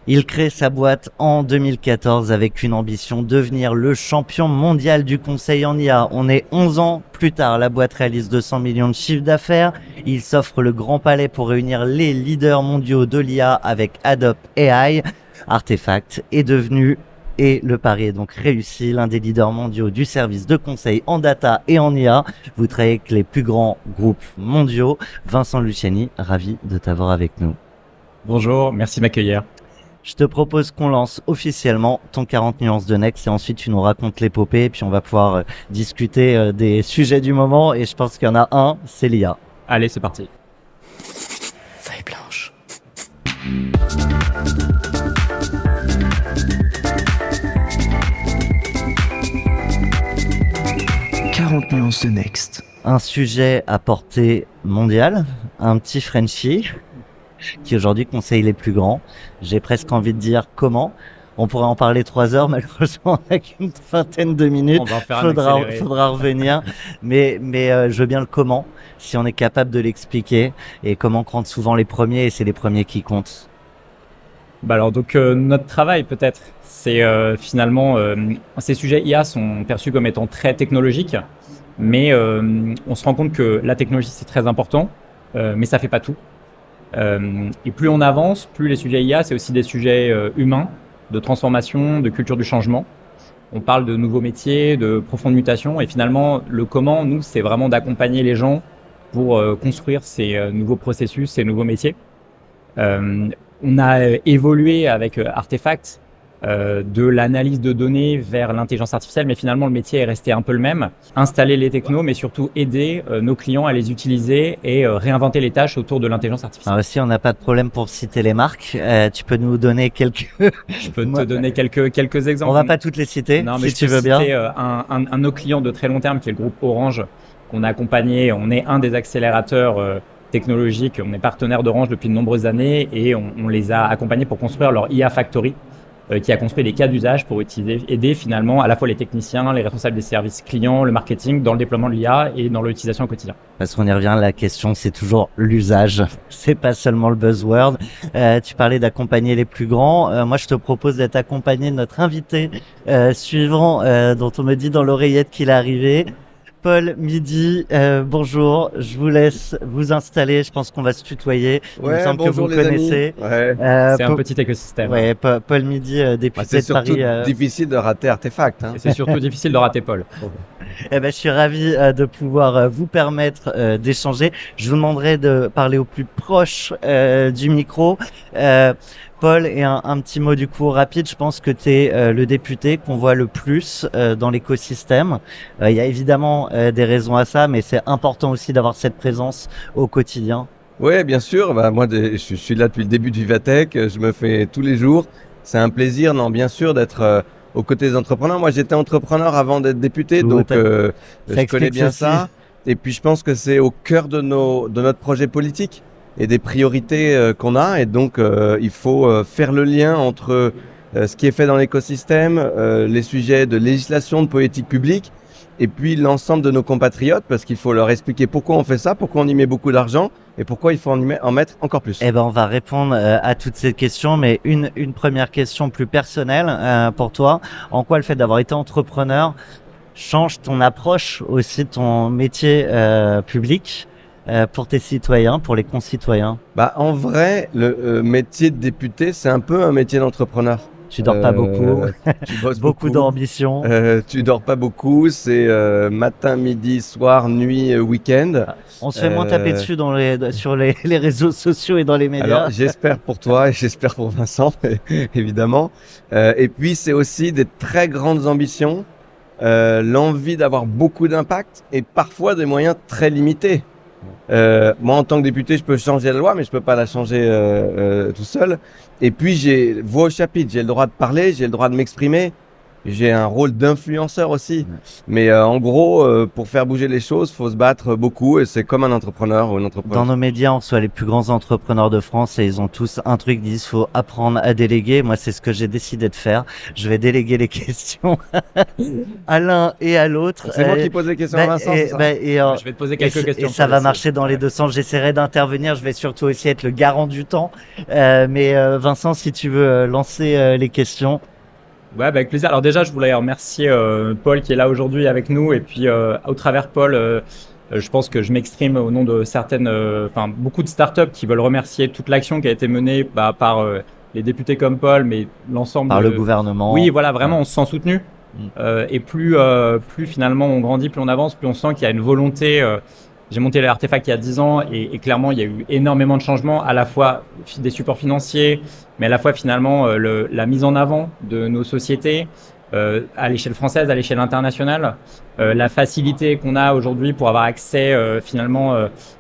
Il crée sa boîte en 2014 avec une ambition de devenir le champion mondial du conseil en IA. On est 11 ans plus tard, la boîte réalise 200 millions de chiffres d'affaires. Il s'offre le Grand Palais pour réunir les leaders mondiaux de l'IA avec Adobe AI. Artefact est devenu, et le pari est donc réussi, l'un des leaders mondiaux du service de conseil en data et en IA. Vous travaillez avec les plus grands groupes mondiaux. Vincent Luciani, ravi de t'avoir avec nous. Bonjour, merci de m'accueillir. Je te propose qu'on lance officiellement ton 40 nuances de Next et ensuite tu nous racontes l'épopée et puis on va pouvoir discuter des sujets du moment et je pense qu'il y en a un, c'est l'IA. Allez, c'est parti. Feuille blanche. « 40 nuances de Next ». Un sujet à portée mondiale, un petit Frenchie qui aujourd'hui conseille les plus grands. J'ai presque envie de dire comment. On pourrait en parler 3 heures, malheureusement on n'a qu'une vingtaine de minutes. On va en faire faudra revenir. mais je veux bien le comment, si on est capable de l'expliquer et comment comptent souvent les premiers et c'est les premiers qui comptent. Alors notre travail peut-être, c'est finalement ces sujets IA sont perçus comme étant très technologiques, mais on se rend compte que la technologie c'est très important, mais ça fait pas tout. Et plus on avance, plus les sujets IA, c'est aussi des sujets humains, de transformation, de culture du changement. On parle de nouveaux métiers, de profondes mutations, et finalement, le comment, nous, c'est vraiment d'accompagner les gens pour construire ces nouveaux processus, ces nouveaux métiers. On a évolué avec Artefact de l'analyse de données vers l'intelligence artificielle, mais finalement le métier est resté un peu le même. Installer les technos, mais surtout aider nos clients à les utiliser et réinventer les tâches autour de l'intelligence artificielle. Alors si on n'a pas de problème pour citer les marques, tu peux nous donner quelques... Je peux te donner quelques exemples. On va pas toutes les citer, non, mais si tu veux bien. Un de nos clients de très long terme, qui est le groupe Orange, qu'on a accompagné. On est un des accélérateurs technologiques. On est partenaire d'Orange depuis de nombreuses années et on les a accompagnés pour construire leur IA Factory, qui a construit des cas d'usage pour aider finalement à la fois les techniciens, les responsables des services clients, le marketing dans le déploiement de l'IA et dans l'utilisation au quotidien. Parce qu'on y revient, la question c'est toujours l'usage, c'est pas seulement le buzzword. Tu parlais d'accompagner les plus grands, moi je te propose d'être accompagné de notre invité suivant, dont on me dit dans l'oreillette qu'il est arrivé. Paul Midi, bonjour, je vous laisse vous installer, je pense qu'on va se tutoyer, il me semble que vous connaissez. Ouais. C'est un petit écosystème. Ouais, Paul Midi, député de Paris. C'est surtout difficile de rater Artefact. Hein. C'est surtout difficile de rater Paul. Eh ben, je suis ravi de pouvoir vous permettre d'échanger. Je vous demanderai de parler au plus proche du micro. Paul, et un petit mot du coup rapide, je pense que tu es le député qu'on voit le plus dans l'écosystème. Il y a évidemment des raisons à ça, mais c'est important aussi d'avoir cette présence au quotidien. Oui, bien sûr. Bah, moi, je suis là depuis le début de Vivatech. Je me fais tous les jours. C'est un plaisir, non, bien sûr, d'être aux côtés des entrepreneurs. Moi, j'étais entrepreneur avant d'être député, donc je connais bien ça. Et puis, je pense que c'est au cœur de notre projet politique et des priorités qu'on a. Et donc, il faut faire le lien entre ce qui est fait dans l'écosystème, les sujets de législation, de politique publique, et puis l'ensemble de nos compatriotes, parce qu'il faut leur expliquer pourquoi on fait ça, pourquoi on y met beaucoup d'argent, et pourquoi il faut en mettre encore plus. Eh ben, on va répondre à toutes ces questions, mais une première question plus personnelle pour toi. En quoi le fait d'avoir été entrepreneur change ton approche aussi de ton métier public pour tes citoyens, pour les concitoyens? Bah, en vrai, le métier de député, c'est un peu un métier d'entrepreneur. Tu dors pas beaucoup, tu bosses beaucoup d'ambition. Tu dors pas beaucoup, c'est matin, midi, soir, nuit, week-end. On se fait moins taper dessus sur les réseaux sociaux et dans les médias. Alors j'espère pour toi et j'espère pour Vincent, évidemment. Et puis c'est aussi des très grandes ambitions, l'envie d'avoir beaucoup d'impact et parfois des moyens très limités. Moi, en tant que député, je peux changer la loi, mais je peux pas la changer tout seul. Et puis, j'ai voix au chapitre. J'ai le droit de parler, j'ai le droit de m'exprimer. j'ai un rôle d'influenceur aussi. Mais en gros, pour faire bouger les choses, faut se battre beaucoup et c'est comme un entrepreneur ou une entrepreneur. Dans nos médias, on reçoit les plus grands entrepreneurs de France et ils ont tous un truc, ils disent faut apprendre à déléguer. Moi, c'est ce que j'ai décidé de faire. Je vais déléguer les questions à l'un et à l'autre. C'est moi qui pose les questions à Vincent, c'est ça? Je vais te poser quelques questions. Et ça va marcher dans les deux sens. J'essaierai d'intervenir. Je vais surtout aussi être le garant du temps. Mais Vincent, si tu veux lancer les questions. Ouais, avec plaisir. Alors déjà, je voulais remercier Paul qui est là aujourd'hui avec nous. Et puis, au travers Paul, je pense que je m'exprime au nom de beaucoup de startups qui veulent remercier toute l'action qui a été menée par les députés comme Paul, mais l'ensemble par le gouvernement. Oui, voilà, vraiment, on se sent soutenu. Et plus finalement on grandit, plus on avance, plus on sent qu'il y a une volonté. J'ai monté l'Artefact il y a 10 ans et clairement il y a eu énormément de changements, à la fois des supports financiers, mais à la fois finalement la mise en avant de nos sociétés à l'échelle française, à l'échelle internationale, la facilité qu'on a aujourd'hui pour avoir accès finalement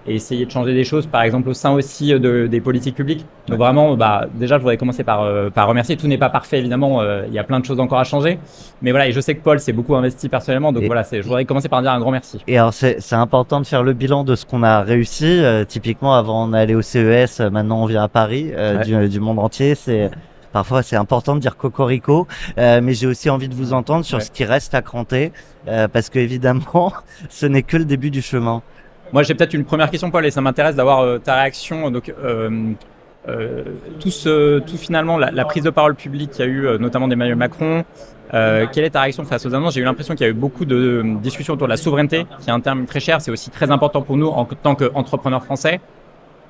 et essayer de changer des choses, par exemple au sein aussi des politiques publiques. Donc vraiment, déjà je voudrais commencer par remercier. Tout n'est pas parfait évidemment, il y a plein de choses encore à changer, mais voilà, et je sais que Paul s'est beaucoup investi personnellement, donc voilà, je voudrais commencer par dire un grand merci. Et alors c'est important de faire le bilan de ce qu'on a réussi. Typiquement, avant on allait au CES, maintenant on vient à Paris, du monde entier. Parfois, c'est important de dire cocorico, mais j'ai aussi envie de vous entendre sur ce qui reste à cranter, parce que évidemment, ce n'est que le début du chemin. Moi, j'ai peut-être une première question, Paul, et ça m'intéresse d'avoir ta réaction. Donc, tout finalement, la prise de parole publique qu'il y a eu, notamment d'Emmanuel Macron, quelle est ta réaction face aux annonces? J'ai eu l'impression qu'il y a eu beaucoup de discussions autour de la souveraineté, qui est un terme très cher. C'est aussi très important pour nous en tant qu'entrepreneurs français.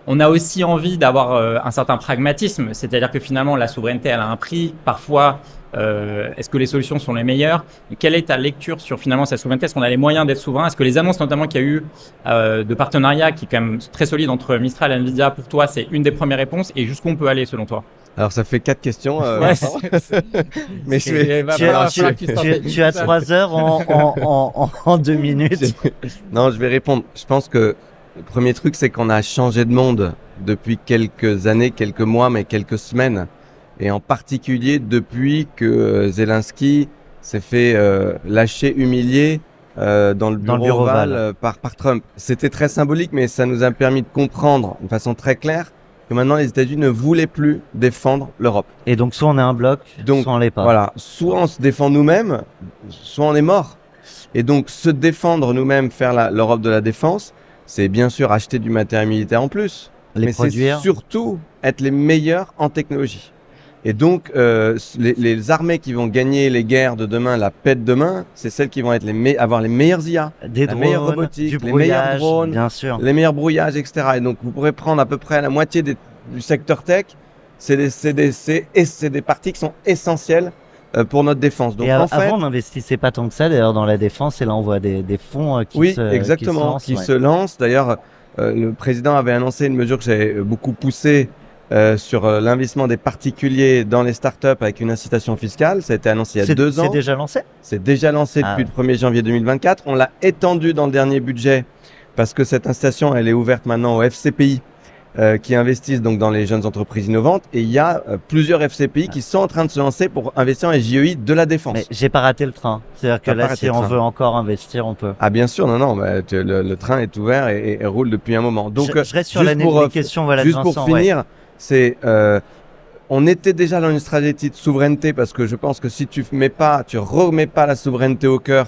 On a aussi envie d'avoir un certain pragmatisme, c'est-à-dire que finalement la souveraineté elle a un prix. Parfois, est-ce que les solutions sont les meilleures? Quelle est ta lecture sur finalement cette souveraineté? Est-ce qu'on a les moyens d'être souverain? Est-ce que les annonces notamment qu'il y a eu de partenariat qui est quand même très solide entre Mistral et Nvidia, pour toi c'est une des premières réponses, et jusqu'o on peut aller selon toi? Alors ça fait 4 questions. Mais tu as 3 heures en 2 minutes. Non, je vais répondre. Je pense que le premier truc, c'est qu'on a changé de monde depuis quelques années, quelques mois, mais quelques semaines. Et en particulier depuis que Zelensky s'est fait lâcher, humilier dans le bureau ovale par Trump. C'était très symbolique, mais ça nous a permis de comprendre de façon très claire que maintenant les États-Unis ne voulaient plus défendre l'Europe. Et donc soit on est un bloc, soit on l'est pas. Voilà, soit on se défend nous-mêmes, soit on est mort. Et donc se défendre nous-mêmes, faire l'Europe de la défense, c'est bien sûr acheter du matériel militaire en plus, mais c'est surtout être les meilleurs en technologie. Et donc, les armées qui vont gagner les guerres de demain, la paix de demain, c'est celles qui vont être avoir les meilleures IA, des drones, meilleure robotique, les meilleurs drones, bien sûr, les meilleurs brouillages, etc. Et donc, vous pourrez prendre à peu près la moitié du secteur tech. C'est des parties qui sont essentielles pour notre défense. Donc, avant, on n'investissait pas tant que ça d'ailleurs dans la défense, et là on voit des fonds qui se lancent. D'ailleurs, le président avait annoncé une mesure que j'ai beaucoup poussée sur l'investissement des particuliers dans les startups avec une incitation fiscale. Ça a été annoncé il y a 2 ans. C'est déjà lancé? C'est déjà lancé depuis le 1er janvier 2024. On l'a étendu dans le dernier budget parce que cette incitation, elle est ouverte maintenant aux FCPI qui investissent donc dans les jeunes entreprises innovantes, et il y a plusieurs FCPI qui sont en train de se lancer pour investir dans les JEI de la défense. Mais j'ai pas raté le train. C'est-à-dire que là, si on veut encore investir, on peut. Ah bien sûr, non, le train est ouvert et roule depuis un moment. Donc je reste sur les questions, voilà, juste pour finir, c'est on était déjà dans une stratégie de souveraineté, parce que je pense que si tu remets pas la souveraineté au cœur,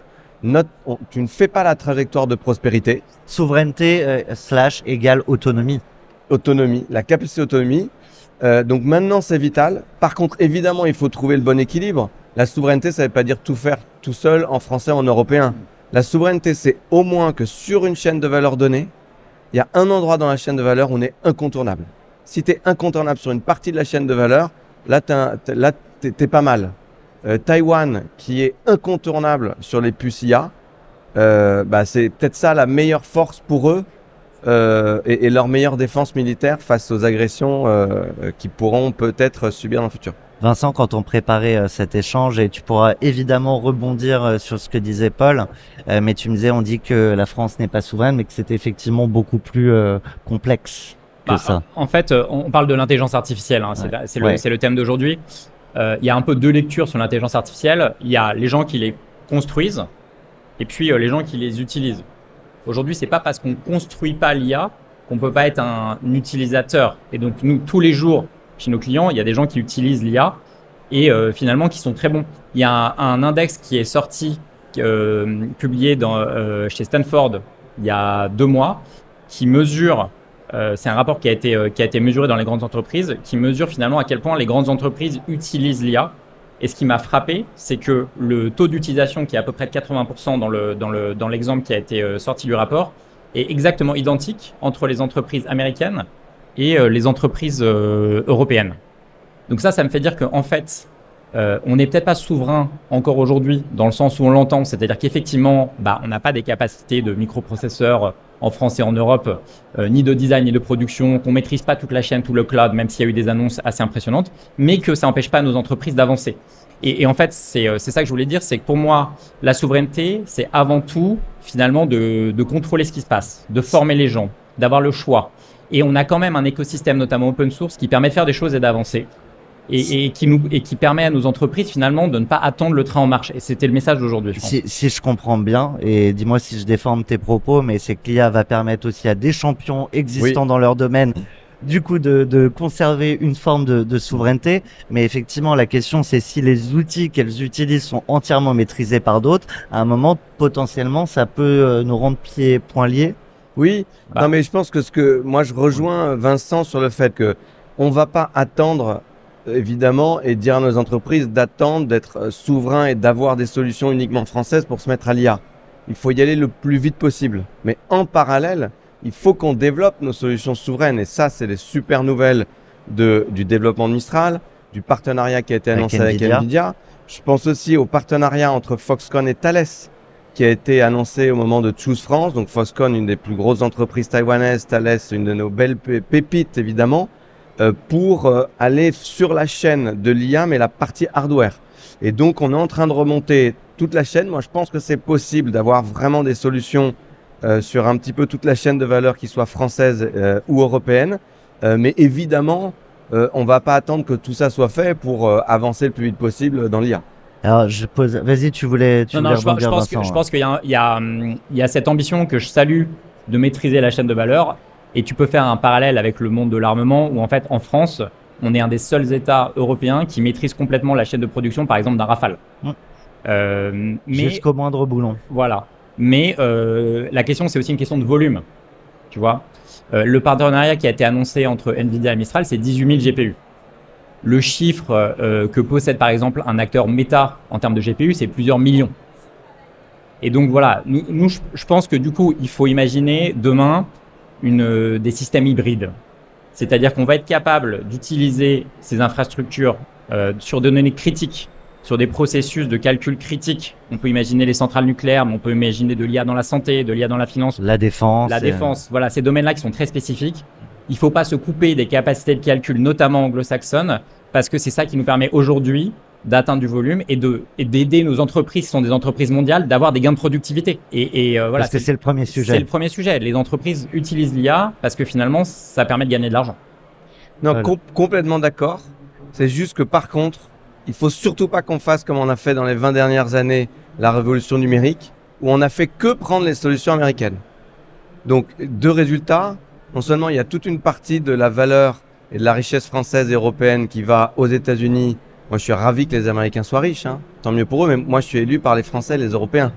tu ne fais pas la trajectoire de prospérité. Souveraineté égale autonomie. Autonomie, la capacité d'autonomie. Donc maintenant, c'est vital. Par contre, évidemment, il faut trouver le bon équilibre. La souveraineté, ça ne veut pas dire tout faire tout seul en français, en européen. La souveraineté, c'est au moins que sur une chaîne de valeur donnée, il y a un endroit dans la chaîne de valeur où on est incontournable. Si tu es incontournable sur une partie de la chaîne de valeur, là, t'es pas mal. Taïwan, qui est incontournable sur les puces IA, c'est peut-être ça la meilleure force pour eux. Et leur meilleure défense militaire face aux agressions qui pourront peut-être subir dans le futur. Vincent, quand on préparait cet échange, et tu pourras évidemment rebondir sur ce que disait Paul, mais tu me disais, on dit que la France n'est pas souveraine, mais que c'est effectivement beaucoup plus complexe que ça. En fait, on parle de l'intelligence artificielle, hein, c'est le thème d'aujourd'hui. il y a un peu deux lectures sur l'intelligence artificielle. Il y a les gens qui les construisent et puis les gens qui les utilisent. Aujourd'hui, c'est pas parce qu'on construit pas l'IA qu'on peut pas être un utilisateur. Et donc, nous, tous les jours, chez nos clients, il y a des gens qui utilisent l'IA et finalement qui sont très bons. Il y a un index qui est sorti, publié chez Stanford il y a 2 mois, qui mesure, c'est un rapport qui a été mesuré dans les grandes entreprises, qui mesure finalement à quel point les grandes entreprises utilisent l'IA. Et ce qui m'a frappé, c'est que le taux d'utilisation, qui est à peu près de 80% dans l'exemple qui a été sorti du rapport, est exactement identique entre les entreprises américaines et les entreprises européennes. Donc ça me fait dire qu'en fait, on n'est peut-être pas souverain encore aujourd'hui dans le sens où on l'entend, c'est-à-dire qu'effectivement, on n'a pas des capacités de microprocesseurs en France et en Europe, ni de design ni de production, qu'on maîtrise pas toute la chaîne, tout le cloud, même s'il y a eu des annonces assez impressionnantes, mais que ça n'empêche pas nos entreprises d'avancer. Et en fait, c'est ça que je voulais dire, c'est que pour moi, la souveraineté, c'est avant tout finalement de contrôler ce qui se passe, de former les gens, d'avoir le choix. Et on a quand même un écosystème, notamment open source, qui permet de faire des choses et d'avancer. Et qui permet à nos entreprises finalement de ne pas attendre le train en marche. Et c'était le message d'aujourd'hui. Si je comprends bien, et dis-moi si je déforme tes propos, mais c'est que l'IA va permettre aussi à des champions existants dans leur domaine, du coup, de conserver une forme de souveraineté. Mais effectivement, la question, c'est si les outils qu'elles utilisent sont entièrement maîtrisés par d'autres, à un moment, potentiellement, ça peut nous rendre poings liés. Oui, non, mais je pense que moi, je rejoins Vincent sur le fait que on va pas attendre, évidemment, et dire à nos entreprises d'attendre, d'être souverains et d'avoir des solutions uniquement françaises pour se mettre à l'IA. Il faut y aller le plus vite possible. Mais en parallèle, il faut qu'on développe nos solutions souveraines. Et ça, c'est les super nouvelles du développement de Mistral, du partenariat qui a été annoncé avec NVIDIA. Je pense aussi au partenariat entre Foxconn et Thales, qui a été annoncé au moment de Choose France. Donc Foxconn, une des plus grosses entreprises taïwanaises, Thales, une de nos belles pépites, évidemment, pour aller sur la chaîne de l'IA, mais la partie hardware. Et donc, on est en train de remonter toute la chaîne. Moi, je pense que c'est possible d'avoir vraiment des solutions sur un petit peu toute la chaîne de valeur, qui soit française ou européenne. Mais évidemment, on va pas attendre que tout ça soit fait pour avancer le plus vite possible dans l'IA. Alors, je pose. Vas-y, tu voulais rebondir, Vincent. Je pense qu'il y a cette ambition que je salue de maîtriser la chaîne de valeur. Et tu peux faire un parallèle avec le monde de l'armement où en fait en France, on est un des seuls États européens qui maîtrise complètement la chaîne de production, par exemple d'un Rafale. Mais jusqu'au moindre boulon. Voilà. Mais la question, c'est aussi une question de volume. Tu vois, le partenariat qui a été annoncé entre NVIDIA et Mistral, c'est 18 000 GPU. Le chiffre que possède par exemple un acteur Meta en termes de GPU, c'est plusieurs millions. Et donc voilà, nous je pense que du coup, il faut imaginer demain des systèmes hybrides. C'est-à-dire qu'on va être capable d'utiliser ces infrastructures sur des données critiques, sur des processus de calcul critiques. On peut imaginer les centrales nucléaires, mais on peut imaginer de l'IA dans la santé, de l'IA dans la finance. La défense. Voilà, ces domaines-là qui sont très spécifiques. Il ne faut pas se couper des capacités de calcul, notamment anglo-saxonnes, parce que c'est ça qui nous permet aujourd'hui d'atteindre du volume et d'aider nos entreprises, qui sont des entreprises mondiales, d'avoir des gains de productivité. Voilà, parce que c'est le premier sujet. C'est le premier sujet. Les entreprises utilisent l'IA parce que finalement, ça permet de gagner de l'argent. Non, voilà. Complètement d'accord. C'est juste que par contre, il faut surtout pas qu'on fasse comme on a fait dans les 20 dernières années, la révolution numérique, où on a fait que prendre les solutions américaines. Donc, deux résultats. Non seulement il y a toute une partie de la valeur et de la richesse française et européenne qui va aux États-Unis. Moi, je suis ravi que les Américains soient riches, hein. Tant mieux pour eux, mais moi, je suis élu par les Français et les Européens.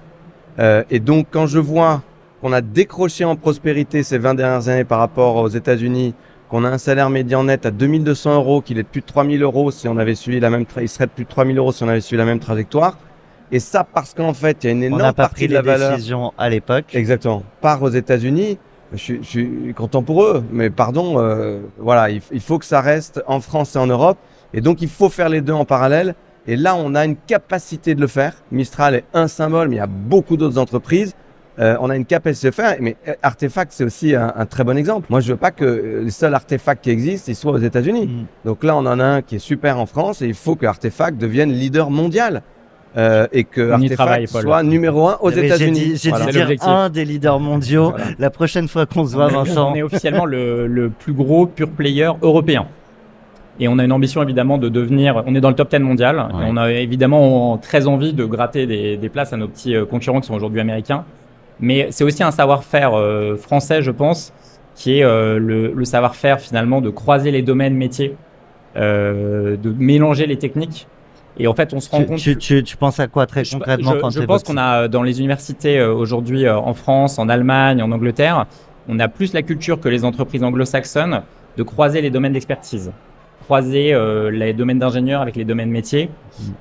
Et donc, quand je vois qu'on a décroché en prospérité ces 20 dernières années par rapport aux États-Unis, qu'on a un salaire médian net à 2200 €, qu'il est de plus de 3000 € si on avait suivi la même, il serait de plus de 3000 € si on avait suivi la même trajectoire. Et ça, parce qu'en fait, il y a une énorme partie de la valeur. On n'a pas pris les décisions à l'époque. Exactement. Part aux États-Unis. Je suis content pour eux, mais pardon, voilà, il faut que ça reste en France et en Europe. Et donc, il faut faire les deux en parallèle. Et là, on a une capacité de le faire. Mistral est un symbole, mais il y a beaucoup d'autres entreprises. On a une capacité de le faire. Mais Artefact, c'est aussi un très bon exemple. Moi, je veux pas que les seuls artefacts qui existent, ils soient aux États-Unis. Donc là, on en a un qui est super en France et il faut que Artefact devienne leader mondial. Et que Artefact soit numéro 1 aux États-Unis. J'ai dû dire un des leaders mondiaux. Voilà. La prochaine fois qu'on se voit, Vincent. On est officiellement le plus gros pure player européen. Et on a une ambition évidemment de devenir, on est dans le top 10 mondial, et on a évidemment très envie de gratter des places à nos petits concurrents qui sont aujourd'hui américains. Mais c'est aussi un savoir-faire français, je pense, qui est le savoir-faire finalement de croiser les domaines métiers, de mélanger les techniques. Et en fait, on se rend compte. Tu penses à quoi très concrètement quand je pense qu'on a dans les universités aujourd'hui en France, en Allemagne, en Angleterre, on a plus la culture que les entreprises anglo-saxonnes de croiser les domaines d'expertise, croiser les domaines d'ingénieurs avec les domaines métiers.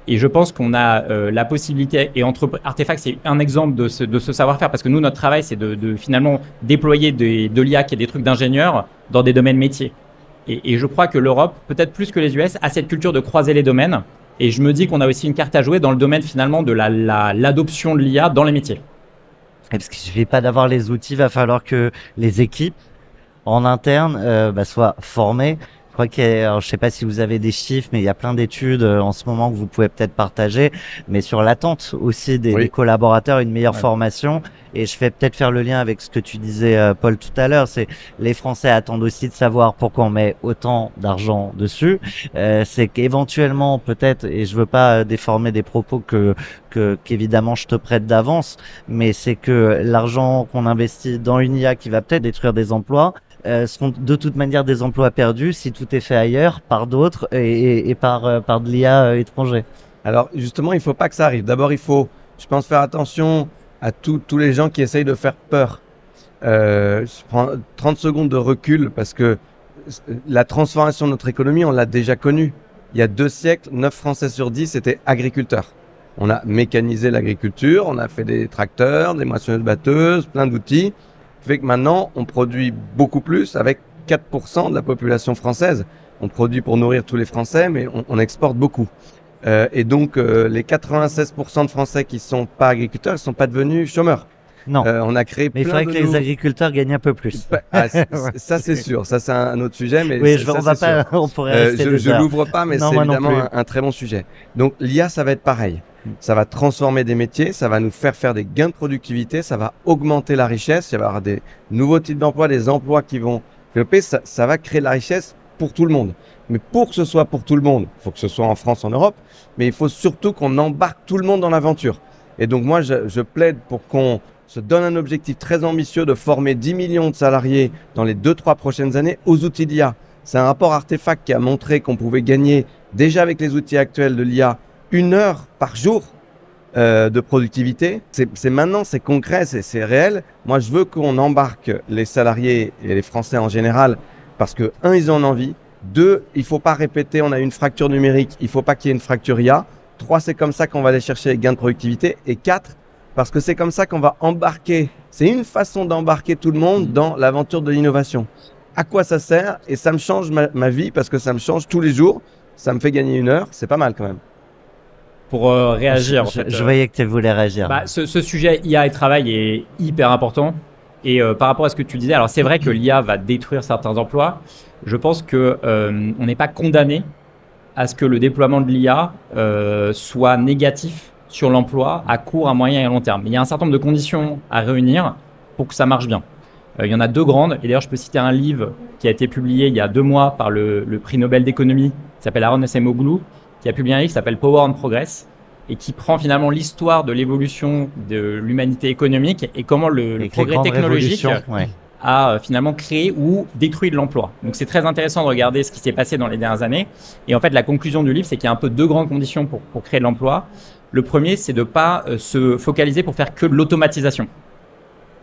Et je pense qu'on a la possibilité, et Artefact, c'est un exemple de ce savoir-faire, parce que nous, notre travail, c'est de finalement déployer de l'IA qui est des trucs d'ingénieurs dans des domaines métiers. Et je crois que l'Europe, peut-être plus que les US, a cette culture de croiser les domaines. Et je me dis qu'on a aussi une carte à jouer dans le domaine finalement de l'adoption de l'IA dans les métiers. Et parce qu'il ne suffit pas d'avoir les outils, il va falloir que les équipes en interne soient formées. Je crois alors, je sais pas si vous avez des chiffres, mais il y a plein d'études en ce moment que vous pouvez peut-être partager, mais sur l'attente aussi des collaborateurs, une meilleure formation. Et je vais peut-être faire le lien avec ce que tu disais, Paul, tout à l'heure. C'est les Français attendent aussi de savoir pourquoi on met autant d'argent dessus. C'est qu'éventuellement, peut-être, et je veux pas déformer des propos qu'évidemment je te prête d'avance, mais c'est que l'argent qu'on investit dans une IA qui va peut-être détruire des emplois, seront de toute manière des emplois perdus si tout est fait ailleurs par d'autres et par de l'IA étranger. Alors justement, il faut pas que ça arrive. D'abord, il faut, je pense, faire attention à tous les gens qui essayent de faire peur. Je prends 30 secondes de recul parce que la transformation de notre économie, on l'a déjà connue. Il y a 2 siècles, 9 Français sur 10 étaient agriculteurs. On a mécanisé l'agriculture, on a fait des tracteurs, des moissonneuses-batteuses, plein d'outils. Fait que maintenant, on produit beaucoup plus avec 4% de la population française. On produit pour nourrir tous les Français, mais on exporte beaucoup. Et donc, les 96% de Français qui sont pas agriculteurs, ils sont pas devenus chômeurs. Non. On a créé mais il faudrait que les agriculteurs gagnent un peu plus. Ça, c'est sûr. Ça, c'est un autre sujet. Mais oui, on pourrait rester je l'ouvre pas, mais c'est évidemment un très bon sujet. Donc, l'IA, ça va être pareil. Ça va transformer des métiers, ça va nous faire des gains de productivité, ça va augmenter la richesse, il va y avoir des nouveaux types d'emplois, des emplois qui vont développer, ça va créer de la richesse pour tout le monde. Mais pour que ce soit pour tout le monde, il faut que ce soit en France, en Europe, mais il faut surtout qu'on embarque tout le monde dans l'aventure. Et donc moi, je plaide pour qu'on se donne un objectif très ambitieux de former 10 millions de salariés dans les 2-3 prochaines années aux outils d'IA. C'est un rapport Artefact qui a montré qu'on pouvait gagner, déjà avec les outils actuels de l'IA, 1 heure par jour de productivité. C'est maintenant, c'est concret, c'est réel. Moi, je veux qu'on embarque les salariés et les Français en général parce que, 1, ils en ont envie. 2, il faut pas répéter, on a une fracture numérique, il faut pas qu'il y ait une fracture IA. 3, c'est comme ça qu'on va aller chercher les gains de productivité. Et 4, parce que c'est comme ça qu'on va embarquer. C'est une façon d'embarquer tout le monde dans l'aventure de l'innovation. À quoi ça sert? Et ça me change ma vie parce que ça me change tous les jours. Ça me fait gagner 1 heure. C'est pas mal quand même. Pour réagir. Je voyais que tu voulais réagir. Ce sujet IA et travail est hyper important. Et par rapport à ce que tu disais, alors c'est vrai que l'IA va détruire certains emplois. Je pense que on n'est pas condamné à ce que le déploiement de l'IA soit négatif sur l'emploi à court, à moyen et à long terme. Il y a un certain nombre de conditions à réunir pour que ça marche bien. Il y en a 2 grandes. Et d'ailleurs, je peux citer un livre qui a été publié il y a 2 mois par le prix Nobel d'économie, qui s'appelle Aaron Acemoglu, qui a publié un livre qui s'appelle Power and Progress et qui prend finalement l'histoire de l'évolution de l'humanité économique et comment le progrès technologique a finalement créé ou détruit de l'emploi. Donc c'est très intéressant de regarder ce qui s'est passé dans les dernières années. Et en fait, la conclusion du livre, c'est qu'il y a un peu 2 grandes conditions pour créer de l'emploi. Le premier, c'est de ne pas se focaliser pour faire que de l'automatisation.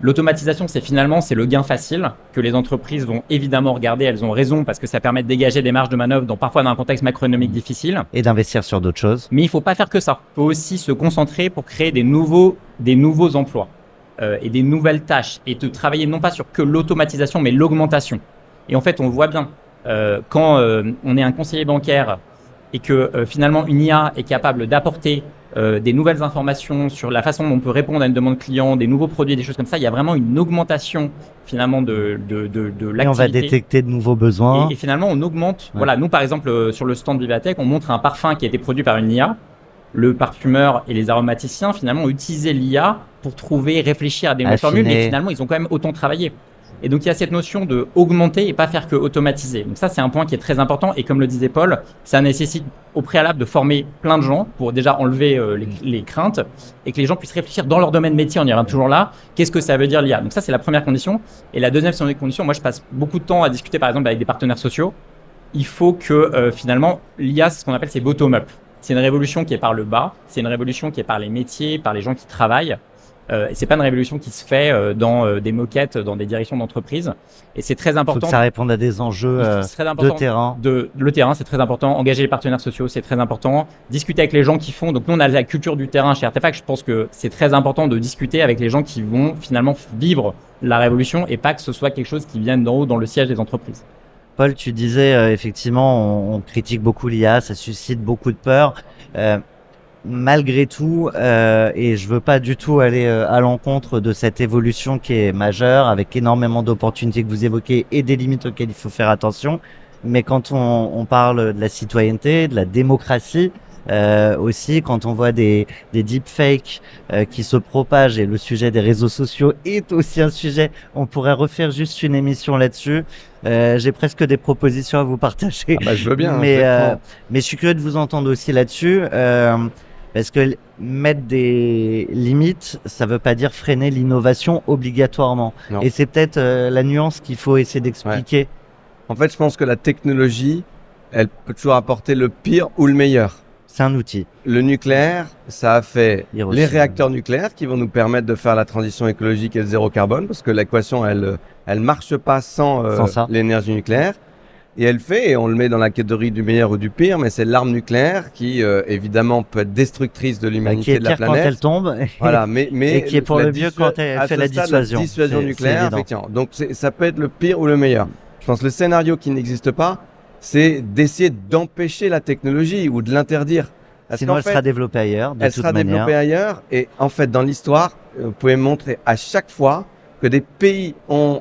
L'automatisation, c'est le gain facile que les entreprises vont évidemment regarder. Elles ont raison parce que ça permet de dégager des marges de manœuvre parfois dans un contexte macroéconomique difficile. Et d'investir sur d'autres choses. Mais il ne faut pas faire que ça. Il faut aussi se concentrer pour créer des nouveaux emplois et des nouvelles tâches et de travailler non pas sur que l'automatisation mais l'augmentation. Et en fait, on voit bien quand on est un conseiller bancaire et que finalement une IA est capable d'apporter des nouvelles informations sur la façon dont on peut répondre à une demande client, des nouveaux produits, des choses comme ça. Il y a vraiment une augmentation finalement de l'activité. Et on va détecter de nouveaux besoins. Et finalement, on augmente. Ouais. Voilà, nous par exemple sur le stand Vivatech, on montre un parfum qui a été produit par une IA. Le parfumeur et les aromaticiens finalement ont utilisé l'IA pour trouver, réfléchir à des nouvelles formules, mais finalement ils ont quand même autant travaillé. Et donc, il y a cette notion de augmenter et pas faire que automatiser. Donc ça, c'est un point qui est très important. Et comme le disait Paul, ça nécessite au préalable de former plein de gens pour déjà enlever les craintes et que les gens puissent réfléchir dans leur domaine métier. On y revient toujours là. Qu'est-ce que ça veut dire l'IA? Donc ça, c'est la première condition. Et la deuxième condition, moi, je passe beaucoup de temps à discuter, par exemple, avec des partenaires sociaux. Il faut que finalement, l'IA, c'est ce qu'on appelle c'est bottom-up. C'est une révolution qui est par le bas. C'est une révolution qui est par les métiers, par les gens qui travaillent. Et c'est pas une révolution qui se fait dans des moquettes, dans des directions d'entreprise. Et c'est très important. Faut que ça réponde à des enjeux de terrain. Le terrain, c'est très important. Engager les partenaires sociaux, c'est très important. Discuter avec les gens qui font. Donc nous, on a la culture du terrain chez Artefact. Je pense que c'est très important de discuter avec les gens qui vont finalement vivre la révolution et pas que ce soit quelque chose qui vienne d'en haut dans le siège des entreprises. Paul, tu disais effectivement, on critique beaucoup l'IA, ça suscite beaucoup de peur. Malgré tout, et je veux pas du tout aller à l'encontre de cette évolution qui est majeure, avec énormément d'opportunités que vous évoquez et des limites auxquelles il faut faire attention. Mais quand on parle de la citoyenneté, de la démocratie, aussi quand on voit des deepfakes qui se propagent, et le sujet des réseaux sociaux est aussi un sujet, on pourrait refaire juste une émission là-dessus. J'ai presque des propositions à vous partager. Ah bah, je veux bien. Mais je suis curieux de vous entendre aussi là-dessus. Parce que mettre des limites, ça veut pas dire freiner l'innovation obligatoirement. Non. Et c'est peut-être la nuance qu'il faut essayer d'expliquer. Ouais. En fait, je pense que la technologie, elle peut toujours apporter le pire ou le meilleur. C'est un outil. Le nucléaire, ça a fait les réacteurs nucléaires qui vont nous permettre de faire la transition écologique et le zéro carbone, parce que l'équation, elle marche pas sans l'énergie nucléaire. Et elle fait, et on le met dans la catégorie du meilleur ou du pire, mais c'est l'arme nucléaire qui, évidemment, peut être destructrice de l'humanité, de la planète. Quand elle tombe. Voilà, mais et qui est pour le mieux quand elle fait la dissuasion. La dissuasion nucléaire, effectivement. Donc, ça peut être le pire ou le meilleur. Je pense que le scénario qui n'existe pas, c'est d'essayer d'empêcher la technologie ou de l'interdire. Sinon, elle sera développée ailleurs, de toute manière. Elle sera développée ailleurs. Et en fait, dans l'histoire, vous pouvez montrer à chaque fois que des pays ont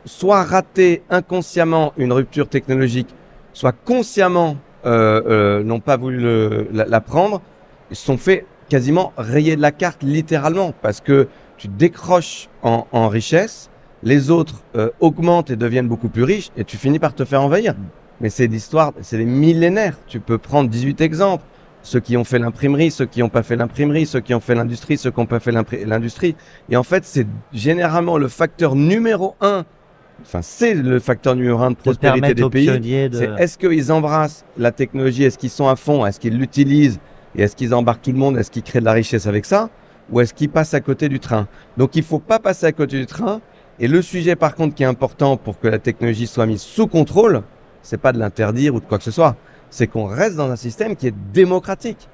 soit raté inconsciemment une rupture technologique, soit consciemment n'ont pas voulu la prendre, ils se sont fait quasiment rayer de la carte littéralement, parce que tu décroches en richesse, les autres augmentent et deviennent beaucoup plus riches, et tu finis par te faire envahir. Mais c'est l'histoire, c'est des millénaires. Tu peux prendre 18 exemples. Ceux qui ont fait l'imprimerie, ceux qui n'ont pas fait l'imprimerie, ceux qui ont fait l'industrie, ceux qui n'ont pas fait l'industrie. Et en fait, c'est C'est le facteur numéro 1 de prospérité des pays. C'est est-ce qu'ils embrassent la technologie, est-ce qu'ils sont à fond, est-ce qu'ils l'utilisent et est-ce qu'ils embarquent tout le monde, est-ce qu'ils créent de la richesse avec ça, ou est-ce qu'ils passent à côté du train? Donc il faut pas passer à côté du train. Et le sujet par contre qui est important pour que la technologie soit mise sous contrôle, c'est pas de l'interdire ou de quoi que ce soit, c'est qu'on reste dans un système qui est démocratique.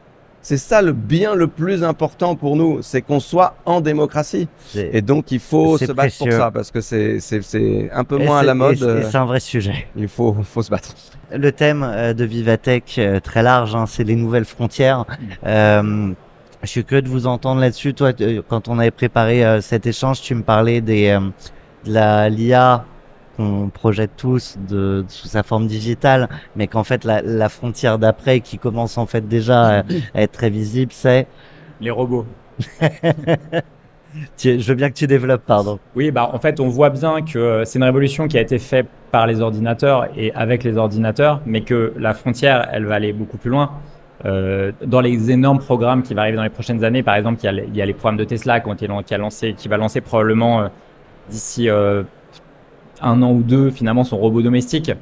C'est ça le bien le plus important pour nous, c'est qu'on soit en démocratie. Et donc il faut se battre pour ça, parce que c'est un peu moins à la mode. Et c'est un vrai sujet. Il faut se battre. Le thème de Vivatech, très large, hein, c'est les nouvelles frontières. Je suis curieux de vous entendre là-dessus. Toi, quand on avait préparé cet échange, tu me parlais de l'IA qu'on projette tous sous sa forme digitale, mais qu'en fait la frontière d'après qui commence en fait déjà à être très visible, c'est les robots. Je veux bien que tu développes, pardon. Oui, en fait, on voit bien que c'est une révolution qui a été faite par les ordinateurs et avec les ordinateurs, mais que la frontière, elle va aller beaucoup plus loin. Dans les énormes programmes qui vont arriver dans les prochaines années, par exemple, il y a les programmes de Tesla qui va lancer probablement d'ici 1 an ou 2 finalement son robot domestique.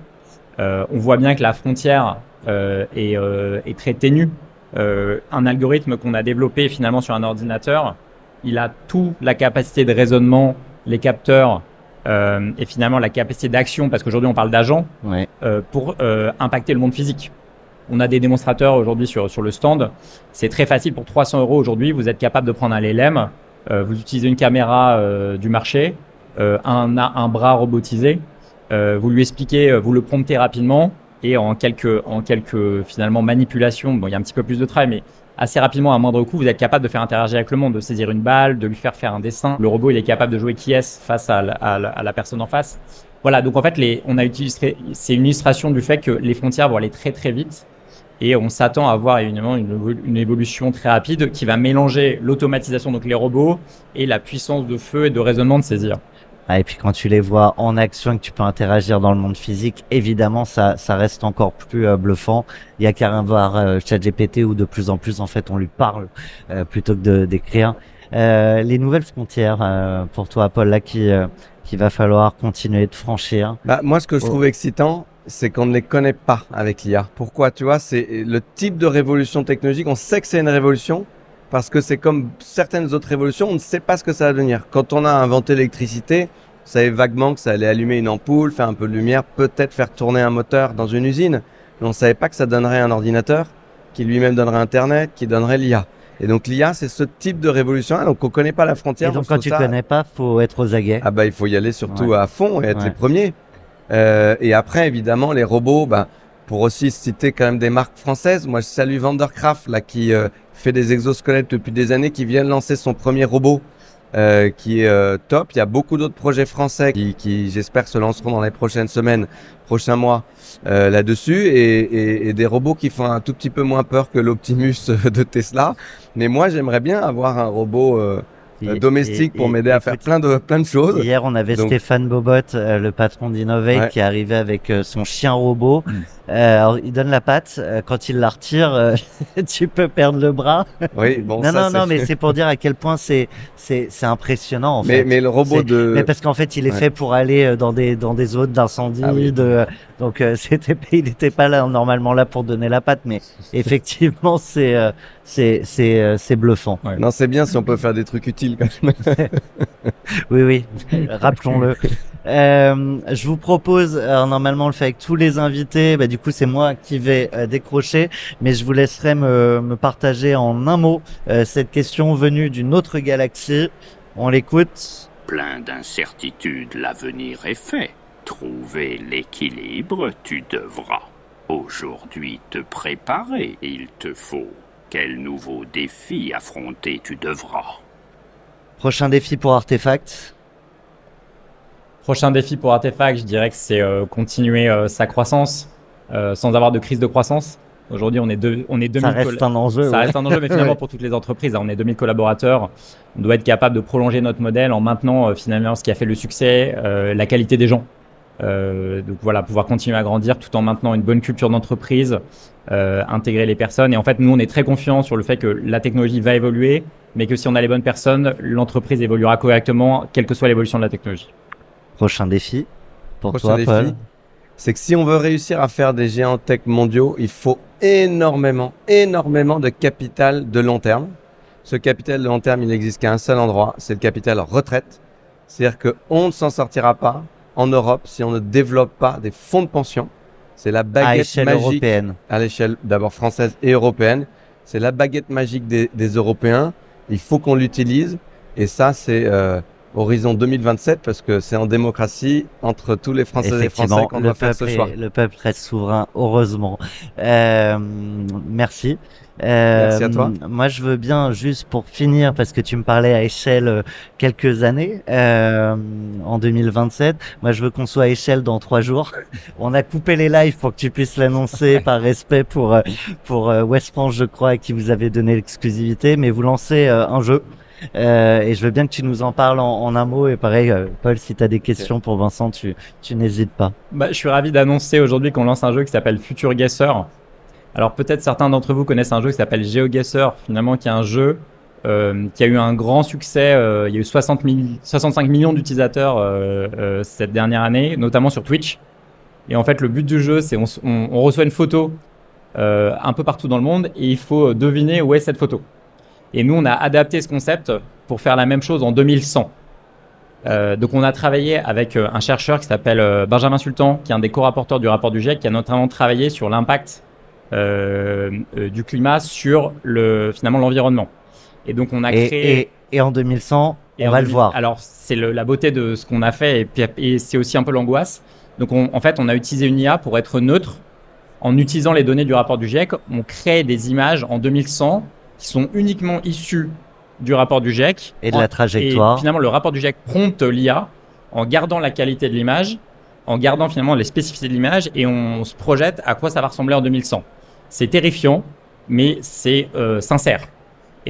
On voit bien que la frontière est très ténue. Un algorithme qu'on a développé finalement sur un ordinateur, il a toute la capacité de raisonnement, les capteurs et finalement la capacité d'action, parce qu'aujourd'hui on parle d'agents, pour impacter le monde physique. On a des démonstrateurs aujourd'hui sur le stand. C'est très facile pour 300 € aujourd'hui. Vous êtes capable de prendre un LLM, vous utilisez une caméra du marché, un bras robotisé, vous lui expliquez, vous le promptez rapidement et en quelques finalement manipulations, bon il y a un petit peu plus de travail, mais assez rapidement à moindre coût, vous êtes capable de faire interagir avec le monde, de saisir une balle, de lui faire un dessin. Le robot il est capable de jouer qui est face à la personne en face. Voilà, donc en fait c'est une illustration du fait que les frontières vont aller très très vite. Et on s'attend à avoir évidemment une évolution très rapide qui va mélanger l'automatisation, donc les robots, et la puissance de feu et de raisonnement de saisir. Et puis quand tu les vois en action et que tu peux interagir dans le monde physique, évidemment, ça reste encore plus bluffant. Il y a qu'à voir ChatGPT où de plus en plus, en fait, on lui parle plutôt que d'écrire. Les nouvelles frontières pour toi, Paul, là, qu'il va falloir continuer de franchir. Moi, ce que je trouve excitant, c'est qu'on ne les connaît pas avec l'IA. Pourquoi? Tu vois, c'est le type de révolution technologique. On sait que c'est une révolution parce que c'est comme certaines autres révolutions, on ne sait pas ce que ça va devenir. Quand on a inventé l'électricité, on savait vaguement que ça allait allumer une ampoule, faire un peu de lumière, peut-être faire tourner un moteur dans une usine. Mais on ne savait pas que ça donnerait un ordinateur, qui lui-même donnerait Internet, qui donnerait l'IA. Et donc l'IA, c'est ce type de révolution. Donc on connaît pas la frontière. Et donc quand tu connais pas, faut être aux aguets. Il faut y aller surtout à fond et être les premiers. Et après, évidemment, les robots, pour aussi citer quand même des marques françaises. Moi, je salue Vandercraft, là, qui fait des exosquelettes depuis des années, qui vient de lancer son premier robot, qui est top. Il y a beaucoup d'autres projets français qui j'espère, se lanceront dans les prochaines semaines, prochains mois, là-dessus. Et des robots qui font un tout petit peu moins peur que l'Optimus de Tesla. Mais moi, j'aimerais bien avoir un robot domestique pour m'aider à faire plein de choses. Hier, on avait Stéphane Bobot, le patron d'Innovate, qui est arrivé avec son chien robot. Alors, il donne la patte. Quand il la retire, tu peux perdre le bras. Oui, bon, non, mais c'est pour dire à quel point c'est impressionnant, en fait. Mais le robot mais parce qu'en fait, il est fait pour aller dans des zones d'incendie, donc il n'était pas là, normalement là pour donner la patte, mais effectivement, c'est bluffant. Ouais. Non, c'est bien si on peut faire des trucs utiles quand même. Oui, rappelons-le. Je vous propose, alors normalement on le fait avec tous les invités, du coup c'est moi qui vais décrocher, mais je vous laisserai me partager en un mot cette question venue d'une autre galaxie. On l'écoute. Plein d'incertitudes, l'avenir est fait. Trouver l'équilibre, tu devras. Aujourd'hui te préparer, il te faut. Quel nouveau défi affronter tu devras. Prochain défi pour Artefact. Prochain défi pour Artefact, je dirais que c'est continuer sa croissance sans avoir de crise de croissance. Aujourd'hui, on est 2000. Ça reste un enjeu. Ça reste un enjeu, mais finalement pour toutes les entreprises, on est 2000 collaborateurs. On doit être capable de prolonger notre modèle en maintenant finalement ce qui a fait le succès, la qualité des gens. Donc voilà, pouvoir continuer à grandir tout en maintenant une bonne culture d'entreprise, intégrer les personnes. Et en fait, nous, on est très confiants sur le fait que la technologie va évoluer, mais que si on a les bonnes personnes, l'entreprise évoluera correctement, quelle que soit l'évolution de la technologie. Prochain défi pour toi, Paul. C'est que si on veut réussir à faire des géants tech mondiaux, il faut énormément de capital de long terme. Ce capital de long terme, il n'existe qu'à un seul endroit, c'est le capital retraite. C'est-à-dire qu'on ne s'en sortira pas en Europe si on ne développe pas des fonds de pension. C'est la baguette magique européenne. À l'échelle d'abord française et européenne. C'est la baguette magique des Européens. Il faut qu'on l'utilise. Et ça, c'est horizon 2027 parce que c'est en démocratie entre tous les Français et les Français qu'on doit faire ce choix. Le peuple reste souverain, heureusement. Merci. Merci à toi. Moi, je veux bien, juste pour finir, parce que tu me parlais à échelle quelques années, en 2027. Moi, je veux qu'on soit à échelle dans 3 jours. On a coupé les lives pour que tu puisses l'annoncer par respect pour West France, je crois, à qui vous avez donné l'exclusivité. Mais vous lancez un jeu. Et je veux bien que tu nous en parles en un mot. Et pareil, Paul, si tu as des questions pour Vincent, tu n'hésites pas. Je suis ravi d'annoncer aujourd'hui qu'on lance un jeu qui s'appelle Future Guesser. Alors peut-être certains d'entre vous connaissent un jeu qui s'appelle GeoGuessr, finalement qui est un jeu qui a eu un grand succès. Il y a eu 65 millions d'utilisateurs cette dernière année, notamment sur Twitch. Et en fait, le but du jeu, c'est on reçoit une photo un peu partout dans le monde et il faut deviner où est cette photo. Et nous, on a adapté ce concept pour faire la même chose en 2100. Donc on a travaillé avec un chercheur qui s'appelle Benjamin Sultan, qui est un des co-rapporteurs du rapport du GIEC, qui a notamment travaillé sur l'impact du climat sur finalement l'environnement. Et donc on a créé... Et en 2100, on va le voir. Alors c'est la beauté de ce qu'on a fait et c'est aussi un peu l'angoisse. Donc en fait, on a utilisé une IA pour être neutre. En utilisant les données du rapport du GIEC, on crée des images en 2100 qui sont uniquement issues du rapport du GIEC. Et de la trajectoire. Et finalement, le rapport du GIEC prompte l'IA en gardant la qualité de l'image, en gardant finalement les spécificités de l'image, et on se projette à quoi ça va ressembler en 2100. C'est terrifiant, mais c'est sincère.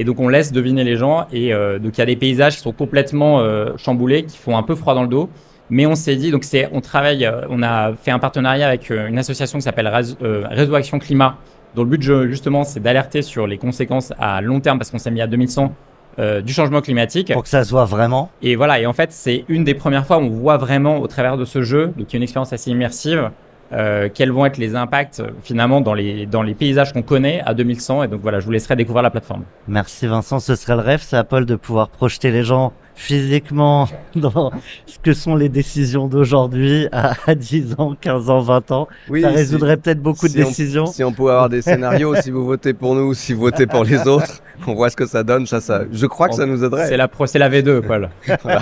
Et donc on laisse deviner les gens. Et donc il y a des paysages qui sont complètement chamboulés, qui font un peu froid dans le dos. Mais on s'est dit, donc on travaille, on a fait un partenariat avec une association qui s'appelle Réseau Action Climat, dont le but justement c'est d'alerter sur les conséquences à long terme, parce qu'on s'est mis à 2100 du changement climatique. Pour que ça se voit vraiment. Et voilà, et en fait c'est une des premières fois où on voit vraiment au travers de ce jeu, donc qui est une expérience assez immersive, quels vont être les impacts finalement dans les paysages qu'on connaît à 2100. Et donc voilà, je vous laisserai découvrir la plateforme. Merci Vincent, ce serait le rêve, ça, Paul, de pouvoir projeter les gens physiquement dans ce que sont les décisions d'aujourd'hui à 10 ans, 15 ans, 20 ans. Oui, ça résoudrait peut-être beaucoup de décisions. Si on pouvait avoir des scénarios, si vous votez pour nous, si vous votez pour les autres, on voit ce que ça donne. Je crois que ça nous aiderait. C'est la V2, Paul. Voilà.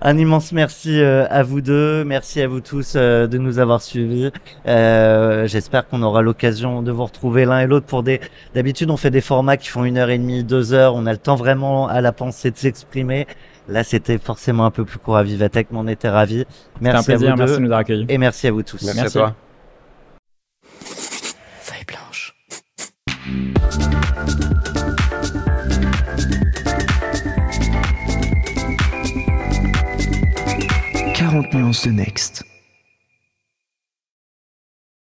Un immense merci à vous deux, merci à vous tous de nous avoir suivis. J'espère qu'on aura l'occasion de vous retrouver l'un et l'autre pour d'habitude on fait des formats qui font 1h30, 2h, on a le temps vraiment à la pensée de s'exprimer. Là c'était forcément un peu plus court à Vivatech, mais on était ravis. Merci un plaisir, à vous deux. merci de nous avoir accueillis. Et merci à vous tous. Merci à toi. Feuille blanche. 40 nuances de Next.